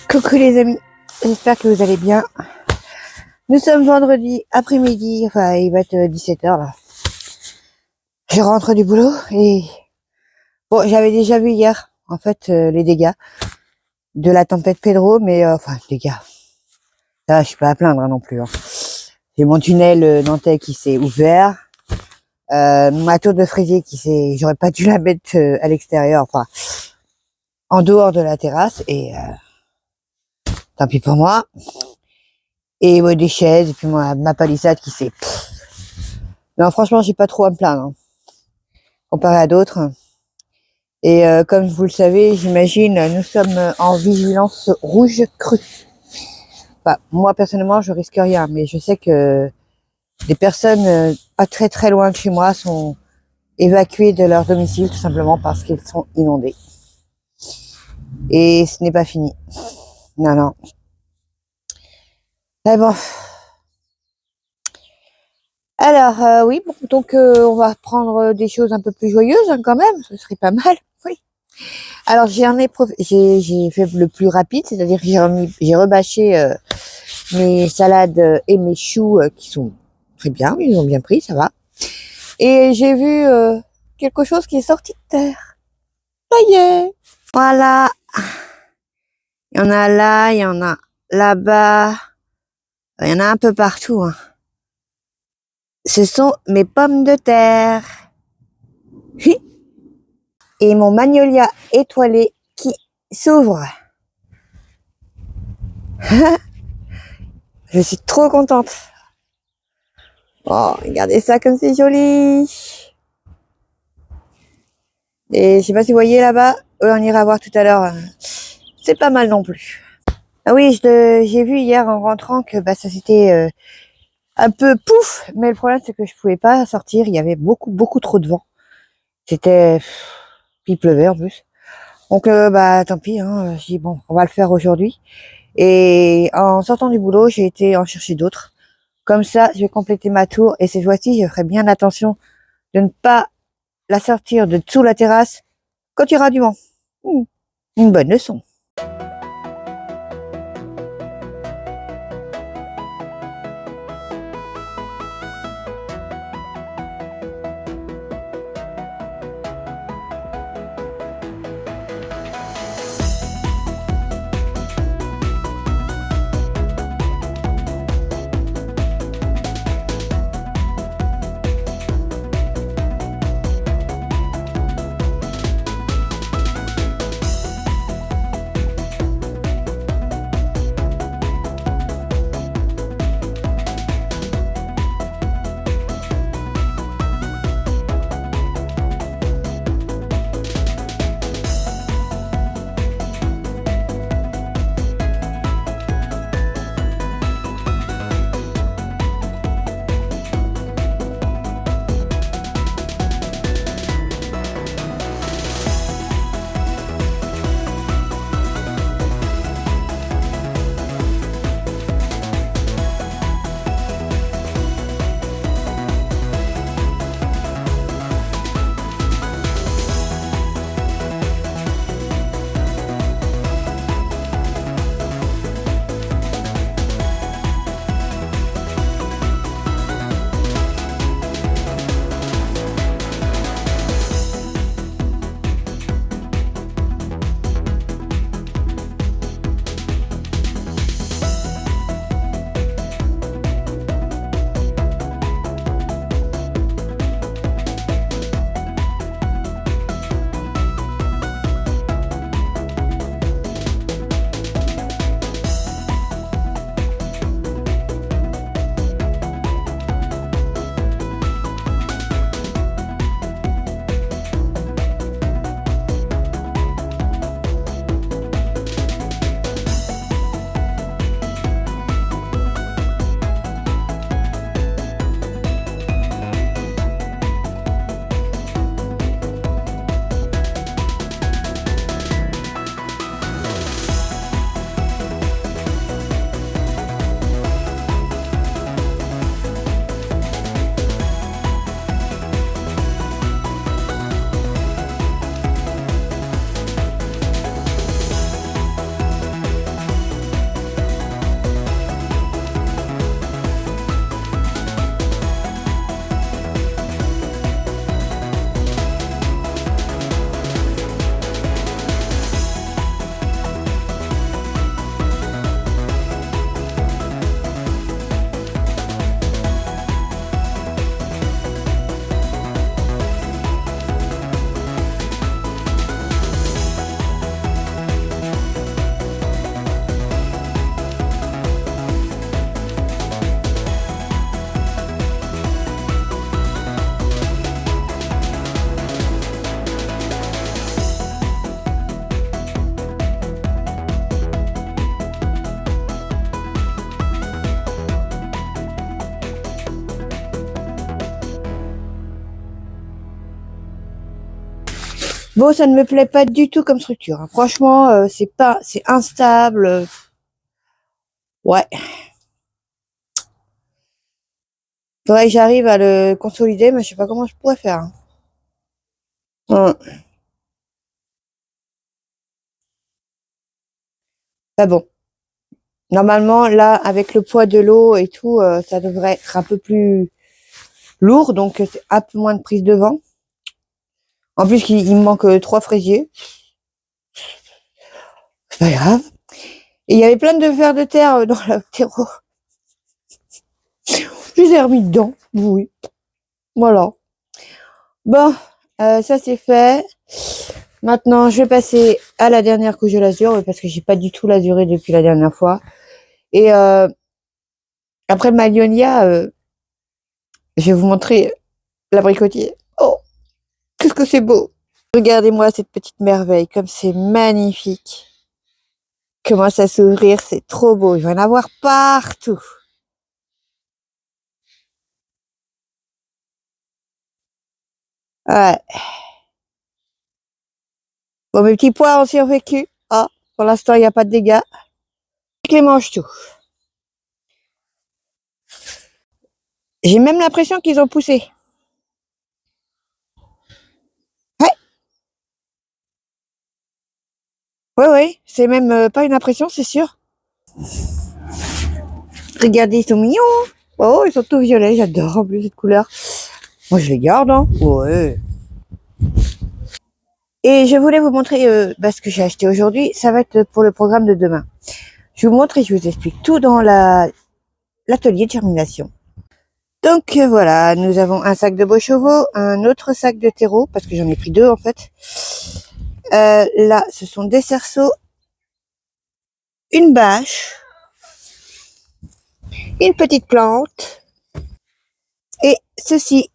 Coucou les amis, j'espère que vous allez bien. Nous sommes vendredi après-midi, enfin il va être 17h là. Je rentre du boulot et bon, j'avais déjà vu hier en fait les dégâts de la tempête Pedro, mais enfin dégâts. Là, je suis pas à plaindre non plus. Hein. J'ai mon tunnel nantais qui s'est ouvert, ma tour de fraisier qui s'est, j'aurais pas dû la mettre à l'extérieur, enfin en dehors de la terrasse et tant pis pour moi. Et ouais, des chaises, et puis ma palissade qui s'est... Non, franchement, j'ai pas trop à me plaindre, hein, comparé à d'autres. Et comme vous le savez, j'imagine, nous sommes en vigilance rouge crue. Bah, moi, personnellement, je risque rien, mais je sais que des personnes pas très très loin de chez moi sont évacuées de leur domicile, tout simplement parce qu'ils sont inondés. Et ce n'est pas fini. Non, non. Mais bon... Alors, oui, bon, donc on va prendre des choses un peu plus joyeuses hein, quand même, ce serait pas mal, oui. Alors j'ai fait le plus rapide, c'est-à-dire que j'ai rebâché mes salades et mes choux qui sont très bien, ils ont bien pris, ça va. Et j'ai vu quelque chose qui est sorti de terre. Ça y est, voilà. Il y en a là, il y en a là-bas, il y en a un peu partout. Hein. Ce sont mes pommes de terre. Oui. Et mon magnolia étoilé qui s'ouvre. Je suis trop contente. Oh, regardez ça comme c'est joli. Et je sais pas si vous voyez là-bas, on ira voir tout à l'heure. C'est pas mal non plus. Ah oui, j'ai vu hier en rentrant que bah ça s'était un peu pouf, mais le problème c'est que je pouvais pas sortir, il y avait beaucoup trop de vent. C'était il pleuvait en plus. Donc bah tant pis hein, j'ai dit bon, on va le faire aujourd'hui. Et en sortant du boulot, j'ai été en chercher d'autres. Comme ça, je vais compléter ma tour et cette fois-ci, je ferai bien attention de ne pas la sortir de dessous la terrasse quand il y aura du vent. Une bonne leçon. Bon, ça ne me plaît pas du tout comme structure, hein. Franchement, c'est instable. Ouais. Faudrait que j'arrive à le consolider, mais je sais pas comment je pourrais faire, hein. Ah bon. Normalement, là, avec le poids de l'eau et tout, ça devrait être un peu plus lourd, donc c'est un peu moins de prise de vent. En plus, il me manque 3 fraisiers. C'est pas grave. Et il y avait plein de vers de terre dans la terreau. Je les ai remis dedans. Oui. Voilà. Bon, ça c'est fait. Maintenant, je vais passer à la dernière couche de l'azur parce que j'ai pas du tout l'azuré depuis la dernière fois. Et après le Magnolia, je vais vous montrer l'abricotier. Oh, qu'est-ce que c'est beau! Regardez-moi cette petite merveille, comme c'est magnifique. Commence à s'ouvrir, c'est trop beau. Il va y en avoir partout. Ouais. Bon, mes petits pois ont survécu. Ah, pour l'instant, il n'y a pas de dégâts. Je les mange tout. J'ai même l'impression qu'ils ont poussé. Ouais, ouais, ouais. C'est même pas une impression, c'est sûr. Regardez, ils sont mignons. Oh, ils sont tout violets. J'adore en plus cette couleur. Moi, je les garde, hein. Ouais. Et je voulais vous montrer ce que j'ai acheté aujourd'hui. Ça va être pour le programme de demain. Je vous montre et je vous explique tout dans l'atelier de germination. Donc voilà, nous avons un sac de beaux chevaux, un autre sac de terreau, parce que j'en ai pris 2 en fait. Là, ce sont des cerceaux, une bâche, une petite plante, et ceci.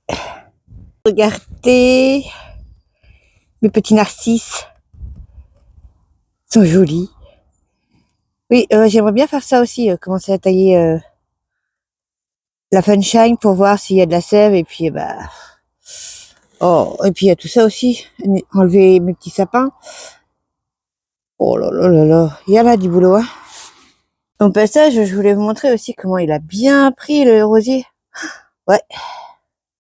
Regardez, mes petits narcisses sont jolis. Oui, j'aimerais bien faire ça aussi, commencer à tailler la Funshine pour voir s'il y a de la sève, et puis oh, et puis il y a tout ça aussi, enlever mes petits sapins. Oh là là là là, il y en a du boulot, hein. Au passage, je voulais vous montrer aussi comment il a bien pris le rosier. Ouais,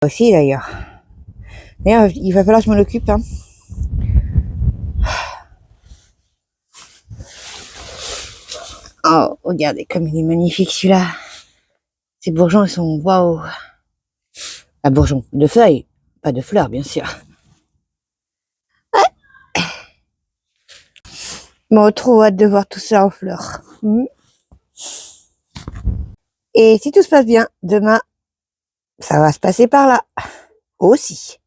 aussi d'ailleurs. D'ailleurs, il va falloir que je m'en occupe, hein. Oh, regardez comme il est magnifique celui-là. Ces bourgeons, ils sont waouh. Ah, bourgeons, de feuilles, pas de fleurs, bien sûr. Bon, trop hâte de voir tout ça en fleurs. Et si tout se passe bien, demain, ça va se passer par là aussi.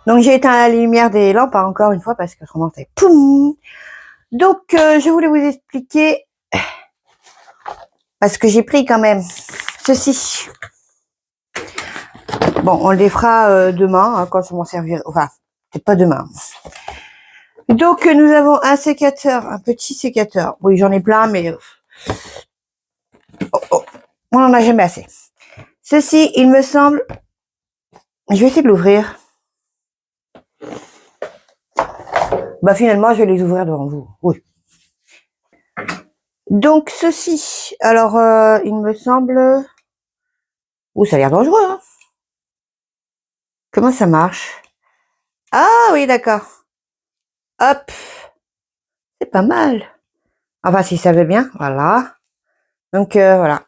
Donc j'ai éteint la lumière des lampes encore une fois parce que autrement c'est poum. Donc je voulais vous expliquer parce que j'ai pris quand même ceci. Bon, on les fera demain hein, quand ça m'en servira. Enfin, c'est pas demain. Donc nous avons un sécateur, un petit sécateur. Oui, j'en ai plein, mais on en a jamais assez. Ceci, il me semble. Je vais essayer de l'ouvrir. Bah finalement, je vais les ouvrir devant vous. Oui. Donc ceci, alors il me semble. Ouh, ça a l'air dangereux. Hein. Comment ça marche? Ah oui, d'accord. Hop, c'est pas mal. Enfin, si ça veut bien, voilà. Donc voilà.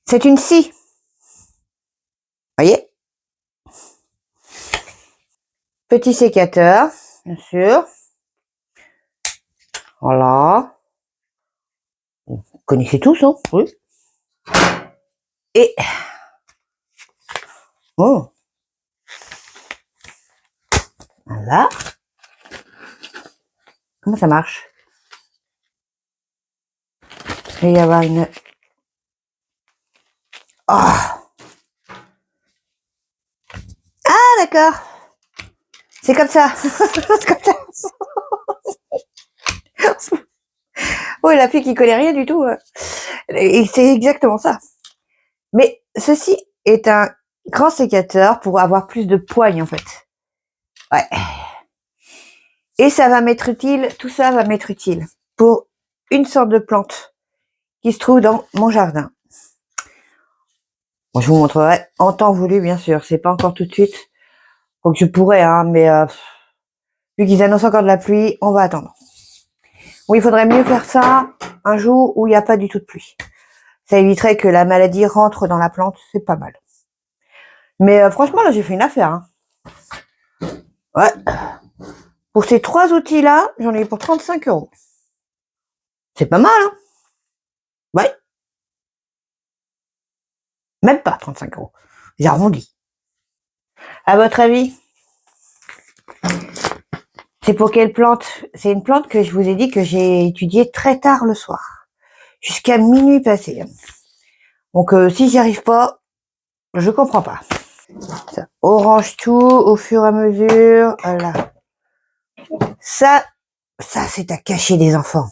C'est une scie. Voyez? Petit sécateur, bien sûr. Voilà. Vous connaissez tous, hein? Oui. Et oh, voilà. Comment ça marche? Il va y avoir une. Oh. Ah d'accord. C'est comme ça. C'est comme ça. Oui, la fille qui connaît rien du tout. Et c'est exactement ça. Mais ceci est un grand sécateur pour avoir plus de poigne en fait. Ouais. Et ça va m'être utile, tout ça va m'être utile pour une sorte de plante qui se trouve dans mon jardin. Bon, je vous montrerai en temps voulu, bien sûr. C'est pas encore tout de suite. Donc je pourrais, hein, mais vu qu'ils annoncent encore de la pluie, on va attendre. Oui, il faudrait mieux faire ça un jour où il n'y a pas du tout de pluie. Ça éviterait que la maladie rentre dans la plante, c'est pas mal. Mais franchement, là, j'ai fait une affaire. Hein. Ouais. Pour ces 3 outils-là, j'en ai eu pour 35 €. C'est pas mal, hein? Ouais. Même pas 35 €. J'ai arrondi. À votre avis, c'est pour quelle plante? C'est une plante que je vous ai dit que j'ai étudiée très tard le soir. Jusqu'à minuit passé. Donc si j'y arrive pas, je comprends pas. Ça orange tout au fur et à mesure. Voilà. Ça c'est à cacher des enfants.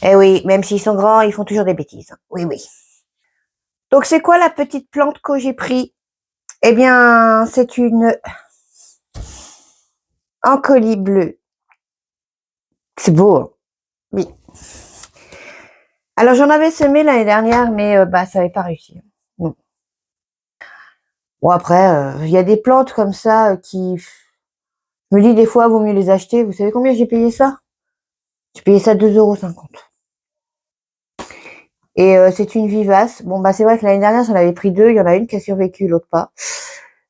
Eh oui, même s'ils sont grands, ils font toujours des bêtises. Oui, oui. Donc c'est quoi la petite plante que j'ai pris? Eh bien, c'est une encolie bleue. C'est beau, hein? Oui. Alors j'en avais semé l'année dernière, mais bah ça n'avait pas réussi. Bon, bon après, il y a des plantes comme ça qui je me dis des fois vaut mieux les acheter. Vous savez combien j'ai payé ça? J'ai payé ça 2,50 €. Et c'est une vivace. Bon bah c'est vrai que l'année dernière j'en avais pris 2, il y en a une qui a survécu, l'autre pas.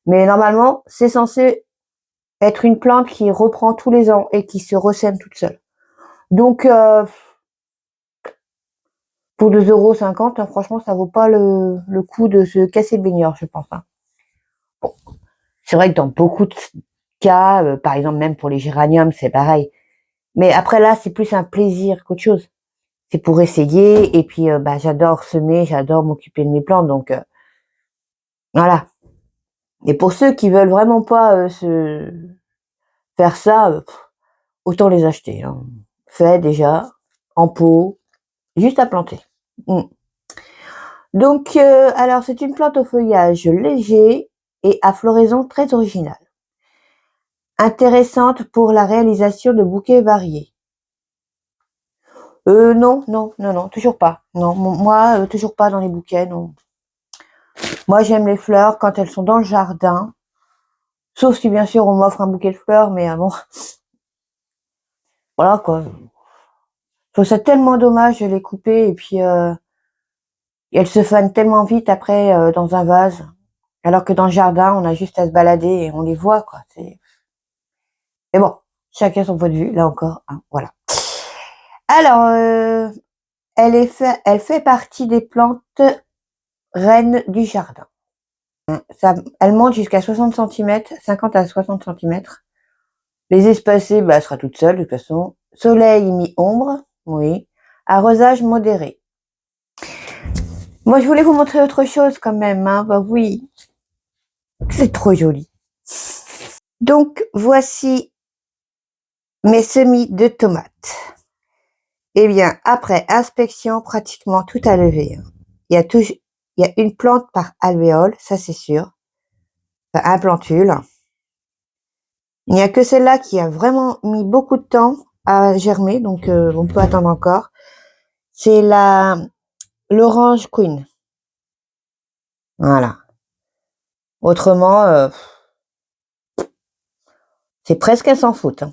Mais normalement c'est censé être une plante qui reprend tous les ans et qui se ressème toute seule. Donc pour 2,50 €, hein, franchement ça vaut pas le coup de se casser le baigneur, je pense. Hein. Bon, c'est vrai que dans beaucoup de cas, par exemple même pour les géraniums, c'est pareil. Mais après là, c'est plus un plaisir qu'autre chose. C'est pour essayer et puis bah j'adore semer, j'adore m'occuper de mes plantes donc voilà. Et pour ceux qui veulent vraiment pas se faire ça, autant les acheter. Hein. Fait déjà en pot, juste à planter. Mm. Donc alors c'est une plante au feuillage léger et à floraison très originale. Intéressante pour la réalisation de bouquets variés. Non, non, non, non, toujours pas. Non, moi, toujours pas dans les bouquets, non. Moi, j'aime les fleurs quand elles sont dans le jardin. Sauf si, bien sûr, on m'offre un bouquet de fleurs, mais bon, voilà, quoi. Je trouve ça tellement dommage de les couper et puis elles se fanent tellement vite après dans un vase. Alors que dans le jardin, on a juste à se balader et on les voit, quoi. Mais bon, chacun son point de vue, là encore, hein, voilà. Alors, elle fait partie des plantes reine du jardin. Elle monte jusqu'à 60 cm, 50 à 60 cm. Les espacés, elle sera toute seule de toute façon. Soleil mi-ombre, oui. Arrosage modéré. Moi, je voulais vous montrer autre chose quand même. Bah oui, c'est trop joli. Donc, voici mes semis de tomates. Eh bien, après inspection, pratiquement tout a levé. Il y a une plante par alvéole, ça c'est sûr. Enfin, un plantule. Il n'y a que celle-là qui a vraiment mis beaucoup de temps à germer, donc on peut attendre encore. C'est l'orange queen. Voilà. Autrement, c'est presque à s'en foutre.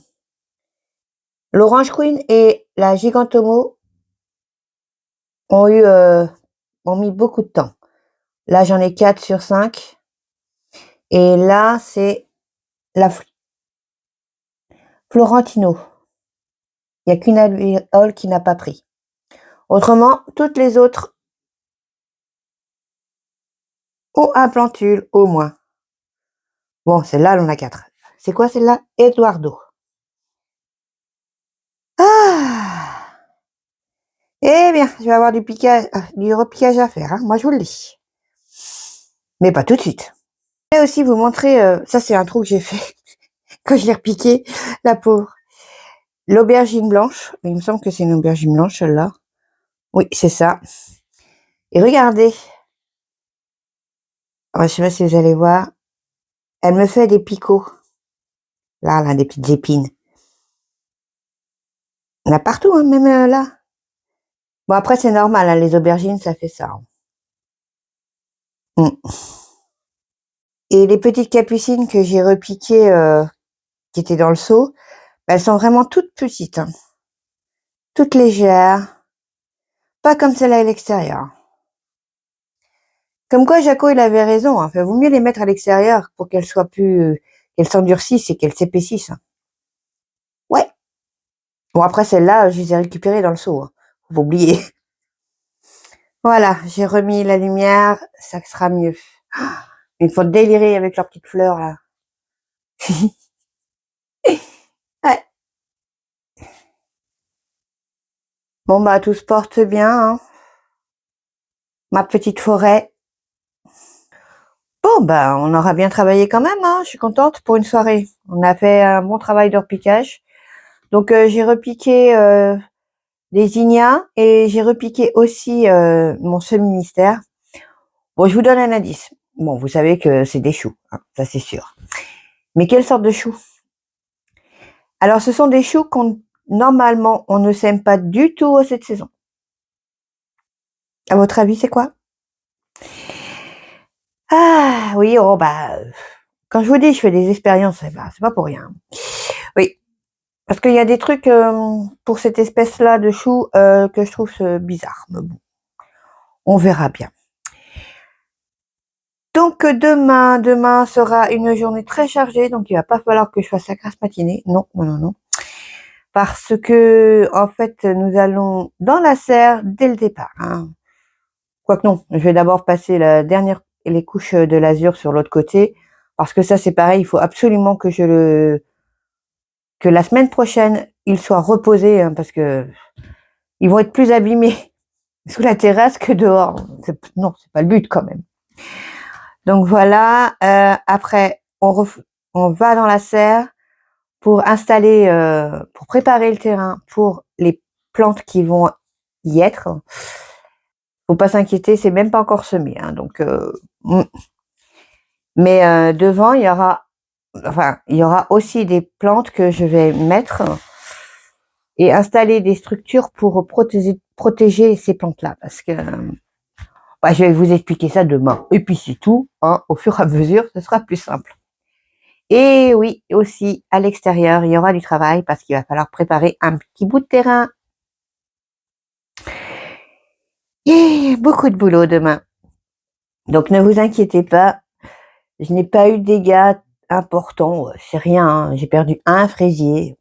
L'orange queen et la gigantomo ont mis beaucoup de temps. Là, j'en ai 4 sur 5. Et là, c'est la Florentino. Il n'y a qu'une alvéole qui n'a pas pris. Autrement, toutes les autres ont un plantule au moins. Bon, celle-là, elle en a 4. C'est quoi celle-là? Eduardo. Ah! Eh bien, je vais avoir du repiquage à faire, hein. Moi, je vous le dis. Mais pas tout de suite. Je vais aussi vous montrer, ça c'est un trou que j'ai fait quand je l'ai repiqué, la pauvre. L'aubergine blanche. Il me semble que c'est une aubergine blanche, celle-là. Oui, c'est ça. Et regardez. Je ne sais pas si vous allez voir. Elle me fait des picots. Là, des petites épines. Il y en a partout, hein, même là. Bon, après, c'est normal, hein, les aubergines, ça fait ça. Mm. Et les petites capucines que j'ai repiquées, qui étaient dans le seau, elles sont vraiment toutes petites, hein. Toutes légères. Pas comme celle-là à l'extérieur. Comme quoi, Jaco, il avait raison, hein. Vaut mieux les mettre à l'extérieur pour qu'elles soient qu'elles s'endurcissent et qu'elles s'épaississent. Ouais. Bon, après, celle-là, je les ai récupérées dans le seau, hein. Faut pas oublier. Voilà, j'ai remis la lumière, ça sera mieux. Il faut délirer avec leurs petites fleurs, là. Ouais. Bon, bah, tout se porte bien, hein. Ma petite forêt. Bon, bah, on aura bien travaillé quand même, hein. Je suis contente pour une soirée. On a fait un bon travail de repiquage. Donc, j'ai repiqué des ignas et j'ai repiqué aussi mon semi-mystère. Bon, je vous donne un indice. Bon, vous savez que c'est des choux, hein, ça c'est sûr. Mais quelle sorte de choux? Alors, ce sont des choux normalement, on ne sème pas du tout cette saison. À votre avis, c'est quoi? Ah, oui, oh, bah, quand je vous dis, je fais des expériences, c'est pas pour rien. Oui, parce qu'il y a des trucs pour cette espèce-là de choux que je trouve bizarre. Mais bon, on verra bien. Donc demain sera une journée très chargée, donc il va pas falloir que je fasse la grasse matinée. Non, non, non, non. Parce que en fait, nous allons dans la serre dès le départ, hein. Quoique non, je vais d'abord passer les couches de l'azur sur l'autre côté, parce que ça c'est pareil, il faut absolument que que la semaine prochaine il soit reposé, hein, parce que ils vont être plus abîmés sous la terrasse que dehors. Non, c'est pas le but quand même. Donc voilà, après on va dans la serre pour installer, pour préparer le terrain pour les plantes qui vont y être. Faut pas s'inquiéter, c'est même pas encore semé, hein, donc mais devant il y aura aussi des plantes que je vais mettre et installer des structures pour protéger ces plantes-là, parce que je vais vous expliquer ça demain. Et puis c'est tout, hein, au fur et à mesure, ce sera plus simple. Et oui, aussi à l'extérieur, il y aura du travail parce qu'il va falloir préparer un petit bout de terrain. Et beaucoup de boulot demain. Donc ne vous inquiétez pas, je n'ai pas eu de dégâts importants, c'est rien, hein. J'ai perdu un fraisier.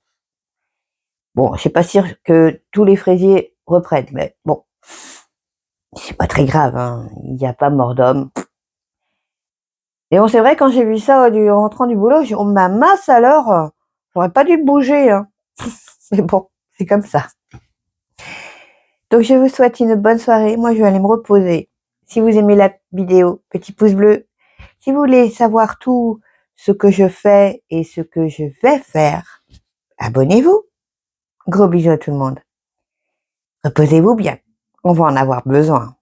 Bon, je suis pas sûre que tous les fraisiers reprennent, mais bon. c'est pas très grave, hein. Il n'y a pas mort d'homme. Et bon, c'est vrai, quand j'ai vu ça rentrant du boulot, j'ai dit, oh, ma masse alors, j'aurais pas dû bouger, hein. Mais bon, c'est comme ça. Donc, je vous souhaite une bonne soirée. Moi, je vais aller me reposer. Si vous aimez la vidéo, petit pouce bleu. Si vous voulez savoir tout ce que je fais et ce que je vais faire, abonnez-vous. Gros bisous à tout le monde. Reposez-vous bien. On va en avoir besoin.